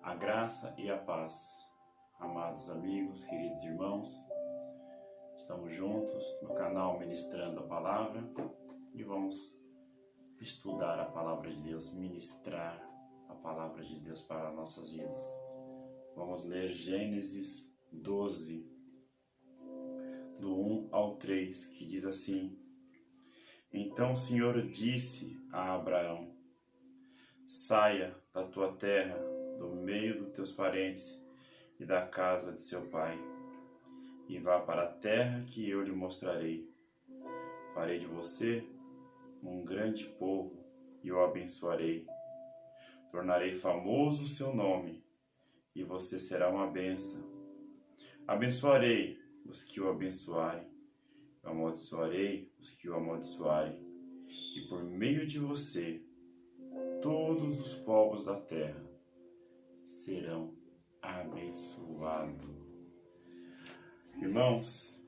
A graça e a paz, amados amigos, queridos irmãos, estamos juntos no canal Ministrando a Palavra e vamos estudar a Palavra de Deus, ministrar a Palavra de Deus para nossas vidas. Vamos ler Gênesis 12, do 1 ao 3, que diz assim: Então o Senhor disse a Abraão: Saia da tua terra, do meio dos teus parentes e da casa de seu pai, e vá para a terra que eu lhe mostrarei. Farei de você um grande povo e o abençoarei. Tornarei famoso o seu nome, e você será uma bênção. Abençoarei os que o abençoarem, amaldiçoarei os que o amaldiçoarem, e por meio de você todos os povos da terra serão abençoados. Irmãos,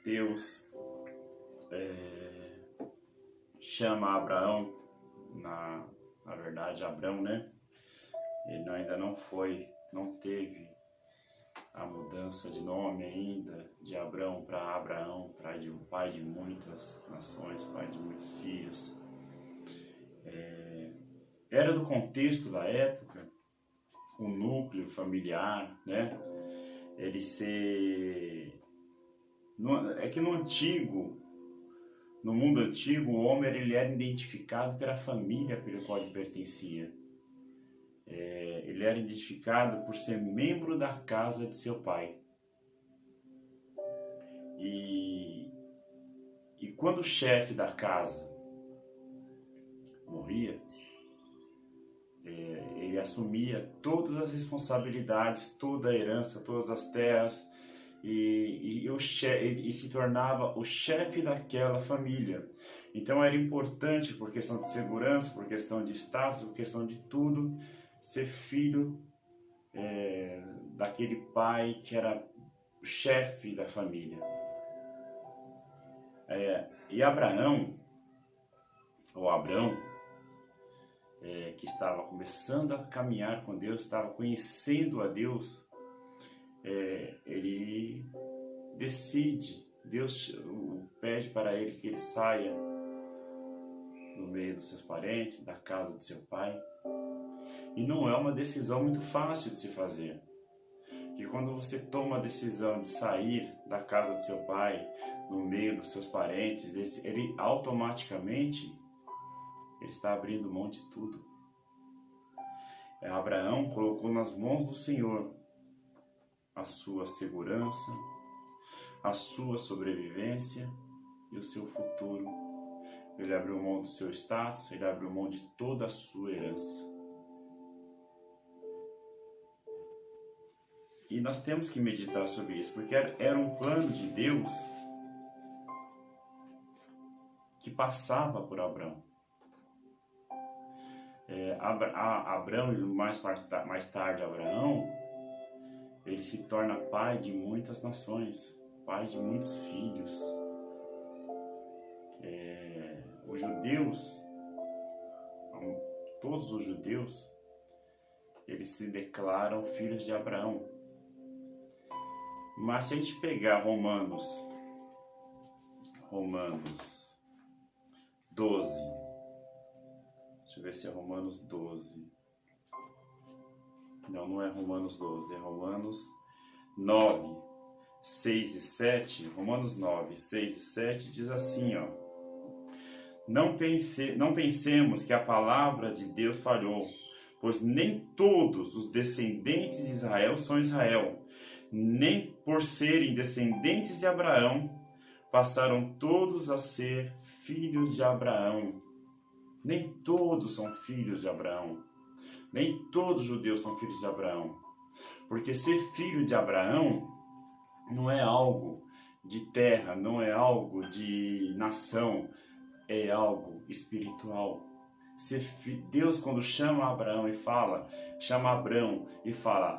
Deus chama Abraão, na verdade Abrão, né? Ele ainda não teve a mudança de nome ainda, de Abrão para Abraão, pai de muitas nações, pai de muitos filhos. Era do contexto da época, o núcleo familiar, né? É que no mundo antigo, o homem ele era identificado pela família pela qual ele pertencia. Ele era identificado por ser membro da casa de seu pai. E quando o chefe da casa morria, ele assumia todas as responsabilidades, toda a herança, todas as terras, e se tornava o chefe daquela família. Então era importante, por questão de segurança, por questão de status, por questão de tudo, ser filho daquele pai que era o chefe da família. E Abrão, que estava começando a caminhar com Deus, estava conhecendo a Deus, ele decide, Deus pede para ele que ele saia no meio dos seus parentes, da casa de seu pai. E não é uma decisão muito fácil de se fazer. E quando você toma a decisão de sair da casa de seu pai, no meio dos seus parentes, ele automaticamente está abrindo mão de tudo. Abraão colocou nas mãos do Senhor a sua segurança, a sua sobrevivência e o seu futuro. Ele abriu mão do seu status, ele abriu mão de toda a sua herança. E nós temos que meditar sobre isso, porque era um plano de Deus que passava por Abraão. Abrão e mais tarde Abraão, ele se torna pai de muitas nações, pai de muitos filhos. Os judeus, todos os judeus, eles se declaram filhos de Abraão. Mas se a gente pegar Romanos 12, deixa eu ver se é Romanos 12. Não é Romanos 12, é Romanos 9, 6 e 7. Romanos 9, 6 e 7 diz assim, ó: Não pensemos que a palavra de Deus falhou, pois nem todos os descendentes de Israel são Israel, nem por serem descendentes de Abraão, passaram todos a ser filhos de Abraão. Nem todos são filhos de Abraão. Nem todos os judeus são filhos de Abraão. Porque ser filho de Abraão não é algo de terra, não é algo de nação, é algo espiritual. Deus, quando chama Abraão e fala,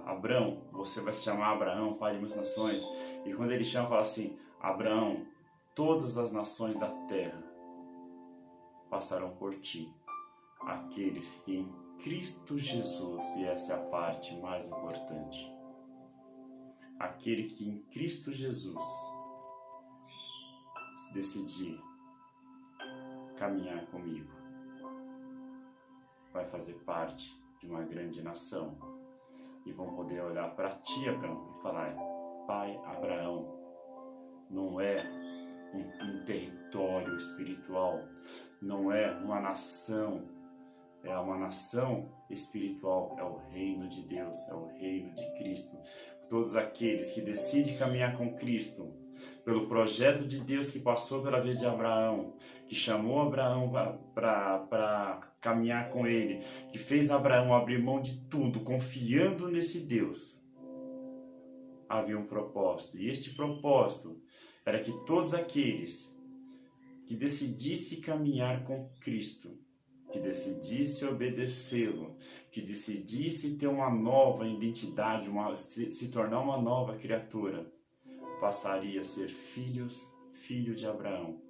Abraão, você vai se chamar Abraão, pai de muitas nações. E quando ele chama, fala assim: Abraão, todas as nações da terra passarão por ti. aqueles que em Cristo Jesus, e essa é a parte mais importante, aquele que em Cristo Jesus decidir caminhar comigo, vai fazer parte de uma grande nação e vão poder olhar para ti, Abraão, e falar: Pai Abraão. Não é um território espiritual, não é uma nação, é uma nação espiritual, é o reino de Deus, é o reino de Cristo. Todos aqueles que decidem caminhar com Cristo, pelo projeto de Deus que passou pela vida de Abraão, que chamou Abraão para caminhar com ele, que fez Abraão abrir mão de tudo, confiando nesse Deus, havia um propósito. E este propósito era que todos aqueles que decidissem caminhar com Cristo, que decidisse obedecê-lo, que decidisse ter uma nova identidade, se tornar uma nova criatura, passaria a ser filho de Abraão.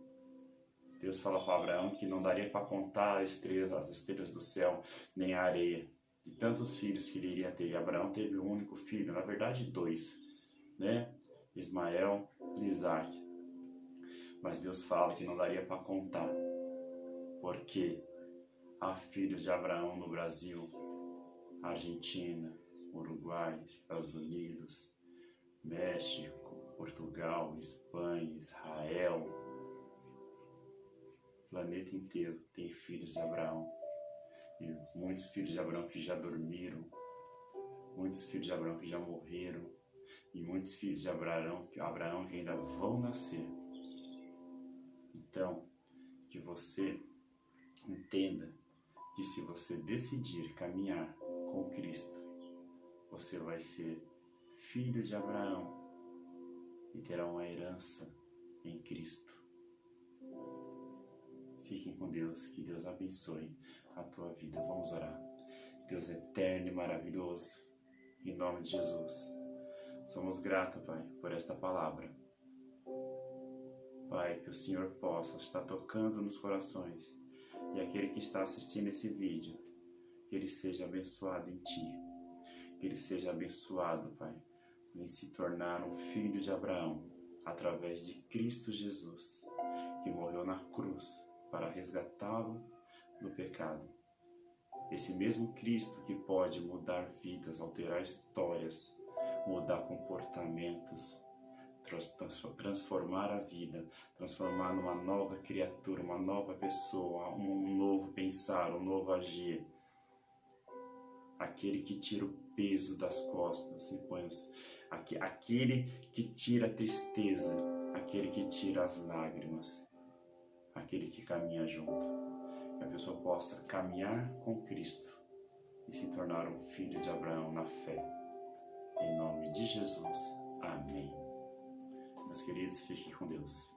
Deus fala para Abraão que não daria para contar as estrelas do céu, nem a areia, de tantos filhos que ele iria ter. E Abraão teve um único filho, na verdade 2, né? Ismael e Isaac. Mas Deus fala que não daria para contar, porque há filhos de Abraão no Brasil, Argentina, Uruguai, Estados Unidos, México, Portugal, Espanha, Israel. O planeta inteiro tem filhos de Abraão. E muitos filhos de Abraão que já dormiram, muitos filhos de Abraão que já morreram, e muitos filhos de Abraão que ainda vão nascer. Então, que você entenda que se você decidir caminhar com Cristo, você vai ser filho de Abraão e terá uma herança em Cristo. Fiquem com Deus, que Deus abençoe a tua vida. Vamos orar. Deus eterno e maravilhoso, em nome de Jesus, somos gratos, Pai, por esta palavra. Pai, que o Senhor possa estar tocando nos corações, e aquele que está assistindo esse vídeo, que ele seja abençoado em Ti, que ele seja abençoado, Pai, em se tornar um filho de Abraão, através de Cristo Jesus, que morreu na cruz para resgatá-lo do pecado. Esse mesmo Cristo que pode mudar vidas, alterar histórias, mudar comportamentos, transformar a vida, transformar numa nova criatura, uma nova pessoa, um novo pensar, um novo agir. Aquele que tira o peso das costas e põe aquele que tira a tristeza, aquele que tira as lágrimas, aquele que caminha junto. Que a pessoa possa caminhar com Cristo e se tornar um filho de Abraão na fé. Em nome de Jesus. Amém. Meus queridos, fiquem com Deus.